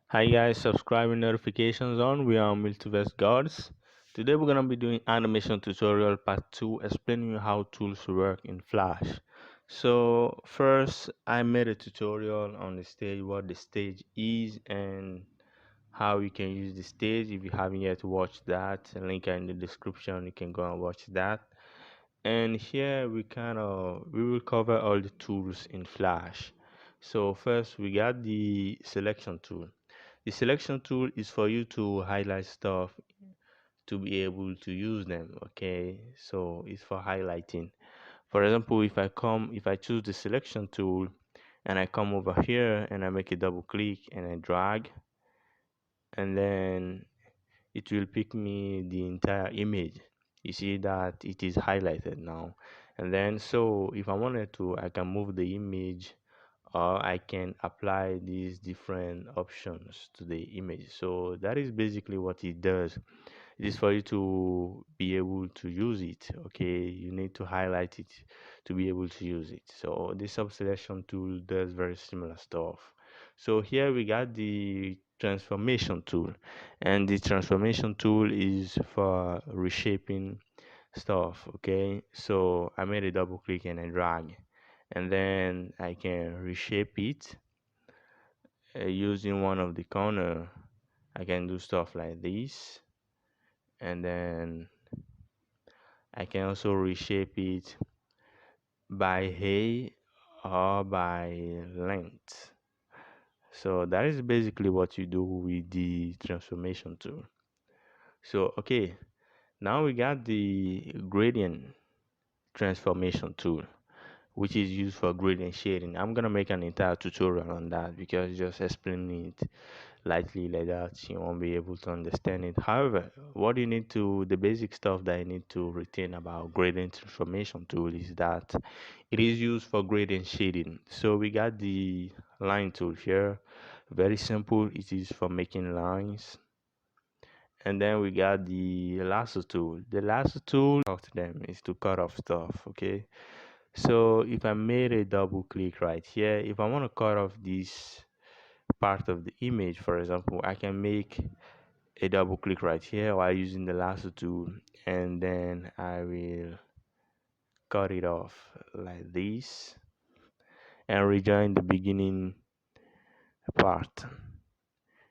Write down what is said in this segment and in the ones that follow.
Hi guys, subscribe and notifications on. We are Multiverse Gods. Today we're gonna be doing animation tutorial part 2, explaining you how tools work in Flash. So first I made a tutorial on the stage, what the stage is and how you can use the stage. If you haven't yet watched that, link in the description, you can go and watch that. And here we will cover all the tools in Flash. So first we got the selection tool. The selection tool is for you to highlight stuff to be able to use them. Okay, so it's for highlighting. For example, if I choose the selection tool and I come over here and I make a double click and I drag, and then it will pick me the entire image. You see that it is highlighted now. And then so if I wanted to, I can move the image, or I can apply these different options to the image. So that is basically what it does. It is for you to be able to use it. Okay, you need to highlight it to be able to use it. So this sub selection tool does very similar stuff. So here we got the transformation tool, and the transformation tool is for reshaping stuff. Okay, so I made a double click and a drag, and then I can reshape it using one of the corner. I can do stuff like this, and then I can also reshape it by height or by length. So that is basically what you do with the transformation tool. So okay, now we got the gradient transformation tool, which is used for gradient shading. I'm gonna make an entire tutorial on that because just explaining it lightly like that you won't be able to understand it. However, what you need to the basic stuff that you need to retain about gradient transformation tool is that it is used for gradient shading. So we got the line tool here, very simple. It is for making lines. And then we got the lasso tool. The lasso tool, talk to them, is to cut off stuff. Okay, so if I made a double click right here, if I want to cut off this part of the image, for example, I can make a double click right here while using the lasso tool, and then I will cut it off like this and rejoin the beginning part,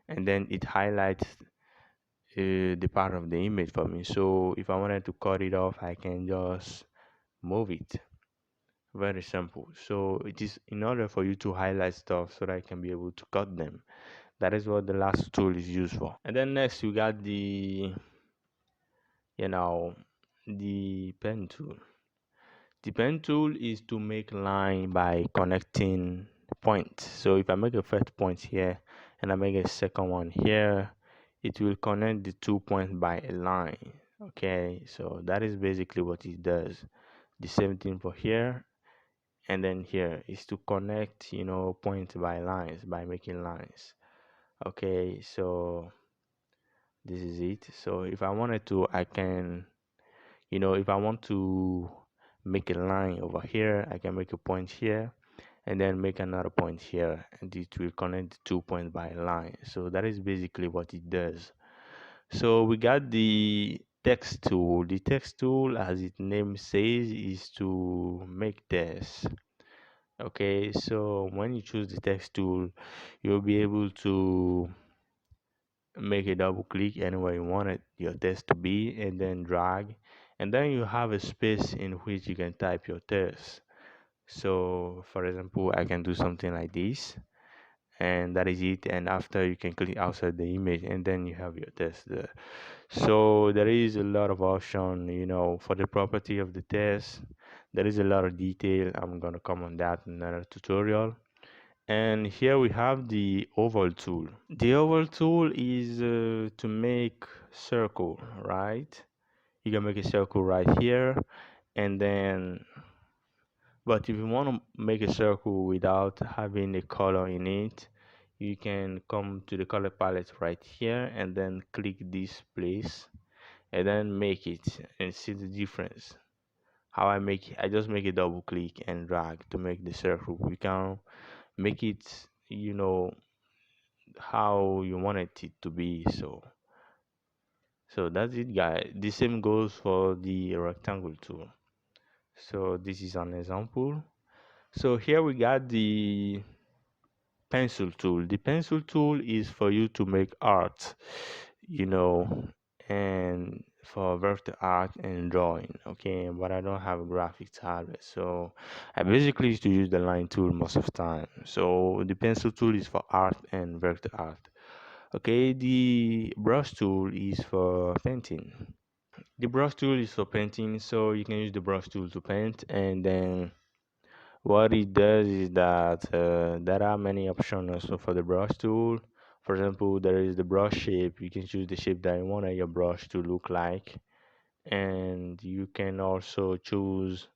and then it highlights the part of the image for me. So if I wanted to cut it off, I can just move it. Very simple. So it is in order for you to highlight stuff so that I can be able to cut them. That is what the last tool is used for. And then next we got you know the pen tool. The pen tool is to make line by connecting points. So if I make a first point here and I make a second one here, it will connect the 2 points by a line. Okay, so that is basically what it does. The same thing for here, and then here is to connect points by lines by making lines. Okay, so this is it. So if I wanted to, I can, if I want to make a line over here, I can make a point here and then make another point here, and it will connect the 2 points by a line. So that is basically what it does. So we got the text tool. The text tool, as its name says, is to make text. Okay, so when you choose the text tool, you'll be able to make a double click anywhere you want your text to be, and then drag, and then you have a space in which you can type your text. So for example, I can do something like this, and that is it. And after, you can click outside the image, and then you have your text there. So there is a lot of option, for the property of the text. There is a lot of detail. I'm gonna come on that in another tutorial. And here we have the oval tool. The oval tool is to make circle, right? You can make a circle right here, and then, but if you want to make a circle without having a color in it, you can come to the color palette right here and then click this place and then make it and see the difference. How I make it, I just make a double click and drag to make the circle. We can make it, how you wanted it to be. So that's it, guys. The same goes for the rectangle tool. So this is an example. So here we got the pencil tool. The pencil tool is for you to make art, you know, and for vector art and drawing. Okay, but I don't have a graphic tablet, so I basically used to use the line tool most of the time. So the pencil tool is for art and vector art. Okay, the brush tool is for painting. The brush tool is for painting, so you can use the brush tool to paint, and then what it does is that there are many options also for the brush tool. For example, there is the brush shape. You can choose the shape that you want your brush to look like, and you can also choose,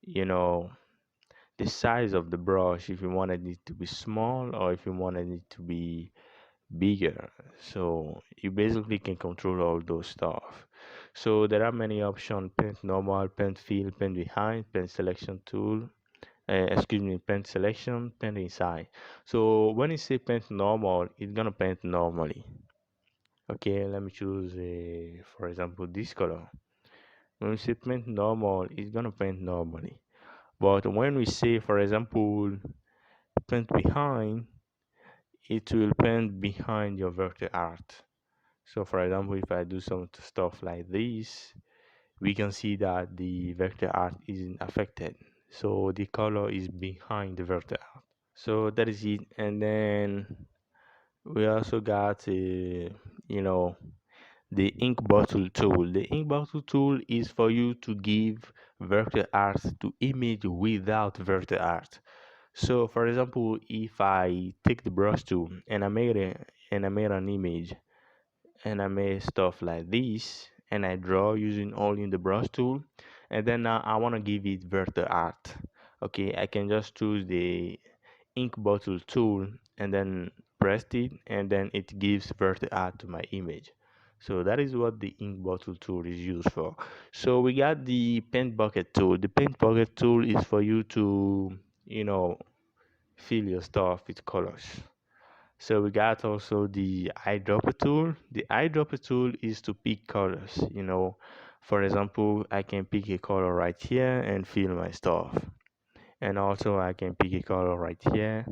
you know, the size of the brush if you wanted it to be small or if you wanted it to be bigger. So you basically can control all those stuff. So there are many options: paint normal, paint fill, paint behind, paint selection tool, excuse me, paint selection, paint inside. So when you say paint normal, it's gonna paint normally. Okay, let me choose for example this color. When we say paint normal, it's gonna paint normally. But when we say, for example, paint behind, it will paint behind your vector art. So for example, if I do some stuff like this, we can see that the vector art isn't affected. So the color is behind the vector art. So that is it. And then we also got you know, the ink bottle tool. The ink bottle tool is for you to give vector art to image without vector art. So for example, if I take the brush tool and I made an image and I made stuff like this and I draw using only the brush tool, and then now I want to give it vector art. Okay, I can just choose the ink bottle tool and then press it, and then it gives vector art to my image. So that is what the ink bottle tool is used for. So we got the paint bucket tool. The paint bucket tool is for you to, you know, fill your stuff with colors. So we got also the eyedropper tool. The eyedropper tool is to pick colors. You know, for example, I can pick a color right here and fill my stuff. And also I can pick a color right here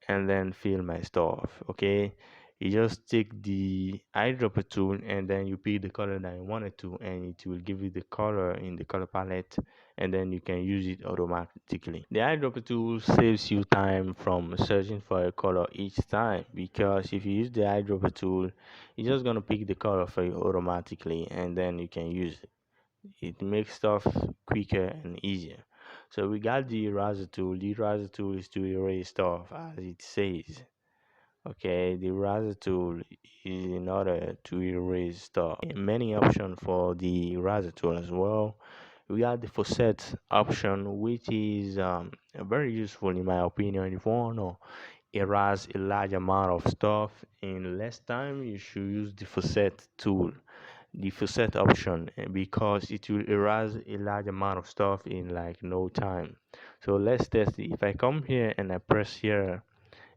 and then fill my stuff. Okay, you just take the eyedropper tool and then you pick the color that you wanted to, and it will give you the color in the color palette, and then you can use it automatically. The eyedropper tool saves you time from searching for a color each time, because if you use the eyedropper tool, it's just gonna pick the color for you automatically, and then you can use it. It makes stuff quicker and easier. So we got the eraser tool. The eraser tool is to erase stuff, as it says. Okay, the eraser tool is in order to erase stuff. Many options for the eraser tool as well. We got the facet option, which is very useful in my opinion. If you want to erase a large amount of stuff in less time, you should use the facet tool, the facet option, because it will erase a large amount of stuff in like no time. So let's test it. If I come here and I press here,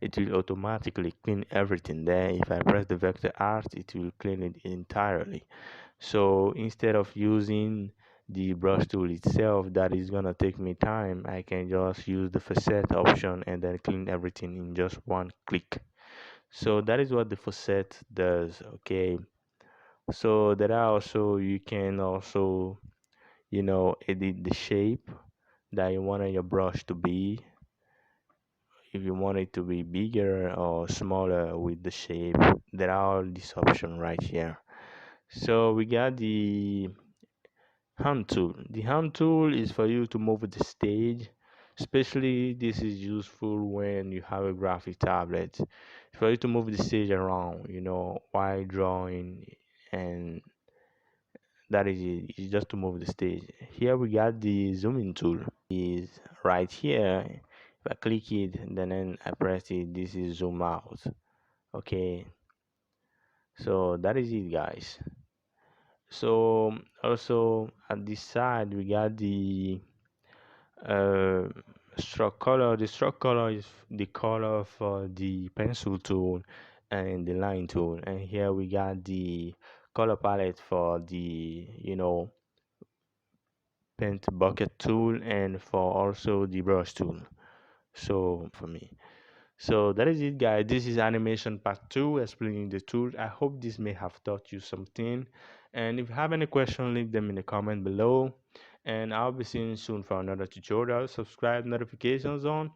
it will automatically clean everything there. If I press the vector art, it will clean it entirely. So instead of using the brush tool itself, that is gonna take me time, I can just use the facet option and then clean everything in just one click. So that is what the facet does. Okay, so there are also, you can also, you know, edit the shape that you want your brush to be, if you want it to be bigger or smaller with the shape. There are all these options right here. So we got the hand tool. The hand tool is for you to move the stage. Especially this is useful when you have a graphic tablet. For you to move the stage around, you know, while drawing, and that is it. It's just to move the stage. Here we got the zooming tool. Is right here. If I click it, then I press it, this is zoom out. Okay, so that is it, guys. So also at this side we got the uh, stroke color. The stroke color is the color for the pencil tool and the line tool. And here we got the color palette for the paint bucket tool and for also the brush tool. So for me. So that is it, guys. This is animation part 2 explaining the tools. I hope this may have taught you something. And if you have any question, leave them in the comment below. And I'll be seeing you soon for another tutorial. Subscribe, notifications on